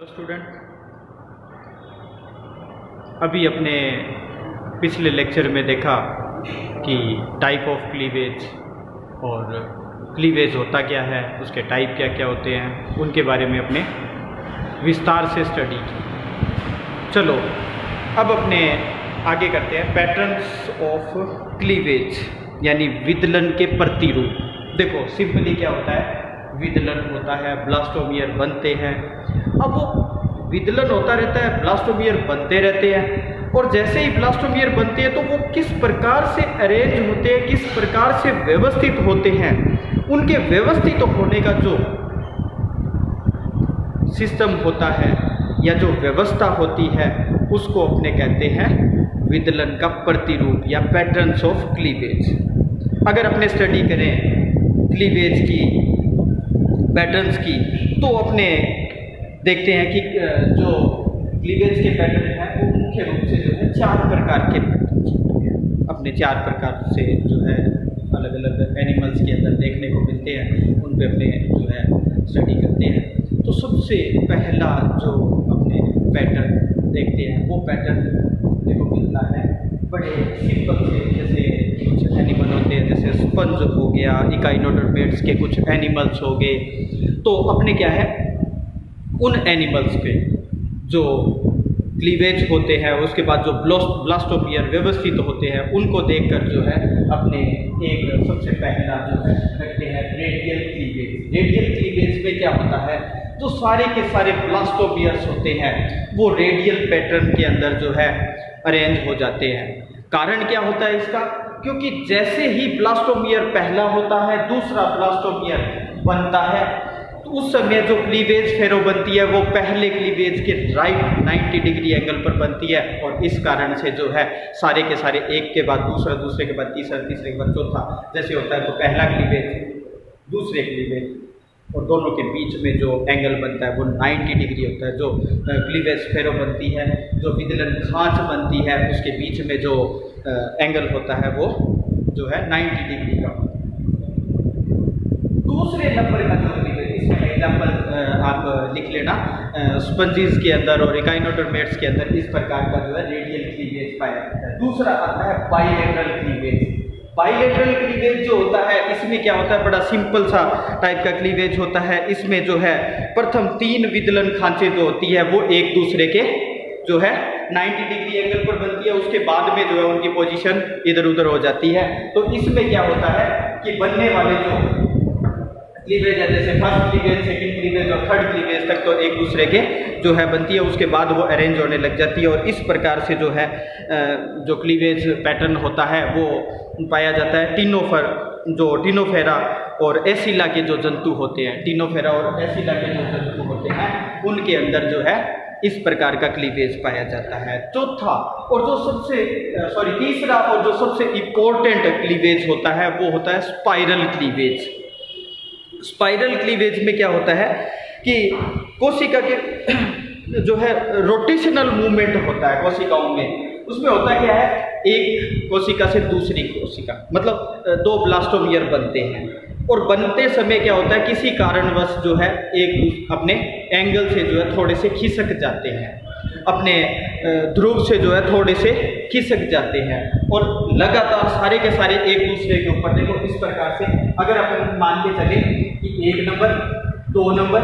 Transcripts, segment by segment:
Student, अभी अपने पिछले लेक्चर में देखा कि टाइप ऑफ क्लीवेज और क्लीवेज होता क्या है, उसके टाइप क्या क्या होते हैं, उनके बारे में अपने विस्तार से स्टडी की। चलो अब अपने आगे करते हैं पैटर्न्स ऑफ क्लीवेज, यानी विदलन के प्रतिरूप। देखो सिंपली क्या होता है, विदलन होता है, ब्लास्टोमियर बनते हैं। अब वो विदलन होता रहता है, ब्लास्टोमियर बनते रहते हैं, और जैसे ही ब्लास्टोमियर बनते हैं तो वो किस प्रकार से अरेंज होते हैं, किस प्रकार से व्यवस्थित होते हैं, उनके व्यवस्थित होने का जो सिस्टम होता है या जो व्यवस्था होती है उसको अपने कहते हैं विदलन का प्रतिरूप या पैटर्न्स ऑफ क्लीवेज। अगर अपने स्टडी करें क्लीवेज की पैटर्न्स की तो अपने देखते हैं कि जो क्लीवेज के पैटर्न हैं वो मुख्य रूप से जो है 4 प्रकार के अपने 4 प्रकार से जो है अलग अलग एनिमल्स के अंदर देखने को मिलते हैं, उन पे अपने जो है स्टडी करते हैं। तो सबसे पहला जो अपने पैटर्न देखते हैं वो पैटर्न देखो मिलता है बड़े सिंपल से, जैसे कुछ एनिमल होते हैं जैसे स्पंज हो गया, इकाइनोडर्मेट्स के कुछ एनिमल्स हो गए। तो अपने क्या है उन एनिमल्स पे जो क्लीवेज होते हैं, उसके बाद जो ब्लास्टोमियर व्यवस्थित होते हैं, उनको देखकर जो है अपने एक सबसे पहला जो है रखते हैं रेडियल क्लीवेज। रेडियल क्लीवेज में क्या होता है, जो सारे के सारे ब्लास्टोमियर्स होते हैं वो रेडियल पैटर्न के अंदर जो है अरेंज हो जाते हैं। कारण क्या होता है इसका, क्योंकि जैसे ही ब्लास्टोमियर पहला होता है दूसरा ब्लास्टोमियर बनता है तो उस समय जो क्लीवेज फेरो बनती है वो पहले क्लीवेज के राइट 90 डिग्री एंगल पर बनती है, और इस कारण से जो है सारे के सारे एक के बाद दूसरा, दूसरे के बाद तीसरा, तीसरे के बाद चौथा जैसे होता है तो पहला क्लीवेज दूसरे क्लीवेज और दोनों के बीच में जो एंगल बनता है वो 90 डिग्री होता है। जो क्लीवेज फेरो बनती है, जो विदलन खांच बनती है, उसके बीच में जो एंगल होता है वो जो है 90 डिग्री का। दूसरे नंबर का जो क्लीवेज, इसका एग्जाम्पल आप लिख लेना, स्पंजीज के अंदर और इकाइनोडर्मेट्स के अंदर इस प्रकार का जो है रेडियल क्लीवेज पाया जाता है। दूसरा आता है बाइलेटरल क्लीवेज। बाइलेटरल क्लीवेज जो होता है इसमें क्या होता है, बड़ा सिंपल सा टाइप का क्लीवेज होता है। इसमें जो है प्रथम 3 विदलन खांचे जो होती है वो एक दूसरे के जो है 90 डिग्री एंगल पर बनती है, उसके बाद में जो है उनकी पोजीशन इधर उधर हो जाती है। तो इसमें क्या होता है कि बनने वाले जो क्लीवेज है, जैसे फर्स्ट क्लीवेज, सेकंड क्लीवेज और थर्ड क्लीवेज तक तो एक दूसरे के जो है बनती है, उसके बाद वो अरेंज होने लग जाती है। और इस प्रकार से जो है जो क्लीवेज पैटर्न होता है वो पाया जाता है। टिनोफेरा और एसिला के जो जंतु होते हैं, टिनोफेरा और एसिला के जो जंतु होते हैं उनके अंदर जो है इस प्रकार का क्लीवेज पाया जाता है। तीसरा और जो सबसे इम्पोर्टेंट क्लीवेज होता है वो होता है स्पाइरल क्लीवेज। स्पाइरल क्लीवेज में क्या होता है कि कोशिका के जो है रोटेशनल मूवमेंट होता है कोशिकाओं में। उसमें होता क्या है, एक कोशिका से दूसरी कोशिका, मतलब 2 ब्लास्टोमियर बनते हैं, और बनते समय क्या होता है किसी कारणवश जो है एक अपने एंगल से जो है थोड़े से खिसक जाते हैं, अपने ध्रुव से जो है थोड़े से खिसक जाते हैं, और लगातार सारे के सारे एक दूसरे के ऊपर देखो इस प्रकार से अगर अपन मान के चले कि 1 नंबर, 2 नंबर,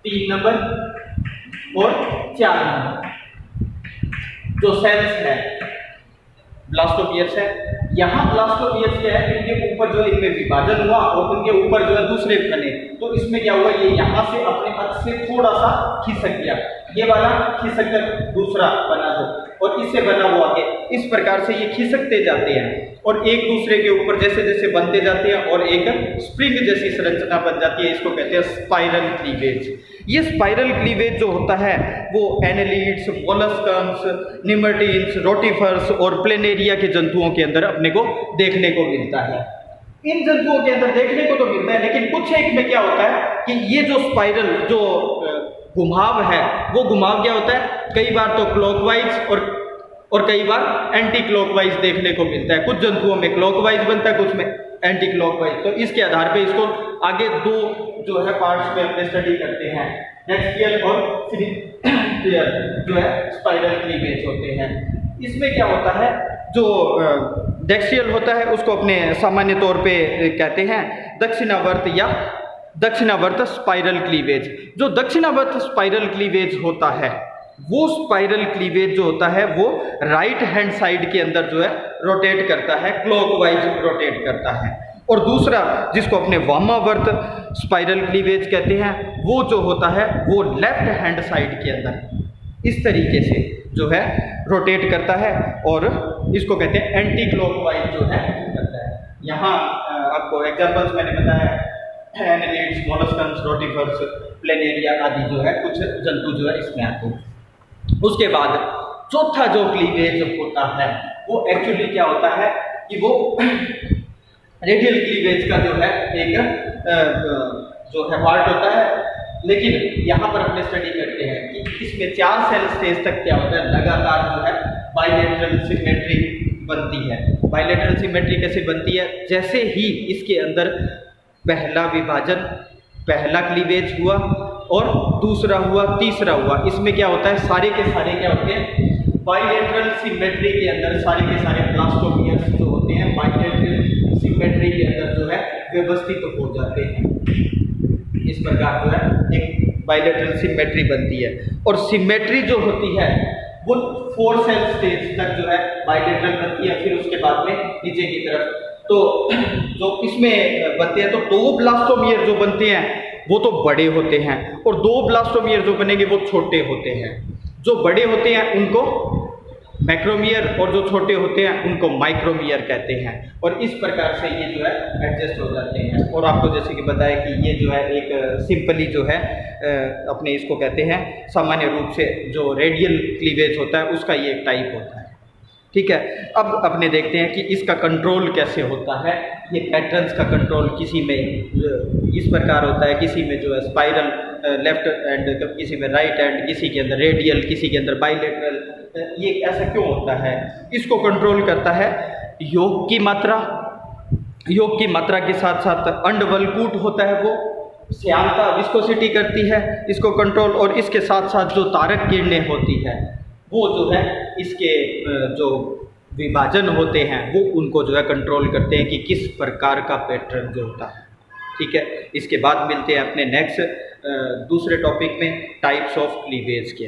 3 नंबर और 4 नंबर जो सेल्स है ब्लास्टोमियर्स है, यहाँ ब्लास्टोमियर्स क्या है, इनके ऊपर जो इनमें विभाजन हुआ और उनके ऊपर जो है दूसरे बने, तो इसमें क्या हुआ, ये यहाँ से अपने अक्ष से थोड़ा सा खिसक गया, ये वाला खिसक कर दूसरा बना दो और इससे बना हुआ आगे, इस प्रकार से ये खिसकते जाते हैं और एक दूसरे के ऊपर जैसे जैसे बनते जाते हैं और एक स्प्रिंग जैसी संरचना बन जाती है। इसको कहते हैं स्पाइरल क्लीवेज। ये स्पाइरल क्लीवेज जो होता है वो एनेलिड्स, मोलस्कन्स, निमर्टिन्स, रोटिफर्स और प्लेनेरिया के जंतुओं के अंदर अपने को देखने को मिलता है। इन जंतुओं के अंदर देखने को तो मिलता है, लेकिन कुछ एक में क्या होता है कि ये जो स्पाइरल जो घुमाव है वो घुमाव क्या होता है, कई बार तो क्लॉकवाइज और कई बार एंटी क्लॉकवाइज देखने को मिलता है। कुछ जंतुओं में क्लॉकवाइज बनता है, कुछ में एंटी क्लॉकवाइज। तो इसके आधार पे इसको आगे दो जो है पार्ट्स में अपने स्टडी करते हैं, डेक्सियल और जो है स्पाइरल क्लीवेज होते हैं। इसमें क्या होता है, जो डेक्सियल होता है उसको अपने सामान्य तौर पे कहते हैं दक्षिणावर्त या दक्षिणावर्त स्पाइरल क्लीवेज। जो दक्षिणावर्त स्पाइरल क्लीवेज होता है वो स्पाइरल क्लीवेज जो होता है वो राइट हैंड साइड के अंदर जो है रोटेट करता है, क्लॉकवाइज रोटेट करता है। और दूसरा जिसको अपने वामावर्त स्पाइरल क्लीवेज कहते हैं वो जो होता है वो लेफ्ट हैंड साइड के अंदर इस तरीके से जो है रोटेट करता है और इसको कहते हैं एंटी क्लॉकवाइज जो है करता है। यहाँ आपको एग्जांपल्स मैंने बताया, एनालिड्स, मोलस्कन्स, रोटिफर्स, प्लेनेरिया आदि जो है कुछ जंतु जो है इसमें आते हैं। उसके बाद चौथा जो क्लीवेज होता है वो एक्चुअली क्या होता है कि वो रेडियल क्लीवेज का जो है एक जो है पार्ट होता है। लेकिन यहाँ पर अपने स्टडी करते हैं कि इसमें 4 सेल स्टेज तक क्या होता है, लगातार जो है बाइलेटरल सिमेट्री बनती है। बाइलेटरल सिमेट्री कैसे बनती है, जैसे ही इसके अंदर पहला विभाजन, पहला क्लीवेज हुआ और दूसरा हुआ, तीसरा हुआ, इसमें क्या होता है सारे के सारे क्या होते हैं बाइलेटरल सिमेट्री के अंदर सारे के सारे ब्लास्टोमियर्स जो होते हैं बाइलेटरल सिमेट्री के अंदर जो है व्यवस्थित हो जाते हैं। इस प्रकार जो है एक बाइलेटरल सिमेट्री बनती है। और सिमेट्री जो होती है वो 4 सेल स्टेज तक जो है बाइलेटरल बनती है, फिर उसके बाद में नीचे की तरफ तो जो इसमें बनते हैं तो 2 ब्लास्टोमियर जो बनते हैं वो तो बड़े होते हैं और 2 ब्लास्टोमियर जो बनेंगे वो छोटे होते हैं। जो बड़े होते हैं उनको मैक्रोमियर और जो छोटे होते हैं उनको माइक्रोमियर कहते हैं। और इस प्रकार से ये जो है एडजस्ट हो जाते हैं। और आपको जैसे कि बताया कि ये जो है एक सिंपली जो है अपने इसको कहते हैं सामान्य रूप से जो रेडियल क्लीवेज होता है उसका ये एक टाइप होता है। ठीक है, अब अपने देखते हैं कि इसका कंट्रोल कैसे होता है। ये पैटर्न्स का कंट्रोल किसी में इस प्रकार होता है, किसी में जो है स्पाइरल लेफ्ट एंड, किसी में राइट एंड, किसी के अंदर रेडियल, किसी के अंदर बाइलेटरल। ये ऐसा क्यों होता है, इसको कंट्रोल करता है योग की मात्रा। योग की मात्रा के साथ साथ अंडवलकूट होता है वो श्यानता विस्कोसिटी करती है इसको कंट्रोल। और इसके साथ साथ जो तारक किरणें होती है वो जो है इसके जो विभाजन होते हैं वो उनको जो है कंट्रोल करते हैं कि किस प्रकार का पैटर्न जो होता है। ठीक है, इसके बाद मिलते हैं अपने नेक्स्ट दूसरे टॉपिक में टाइप्स ऑफ क्लीवेज के।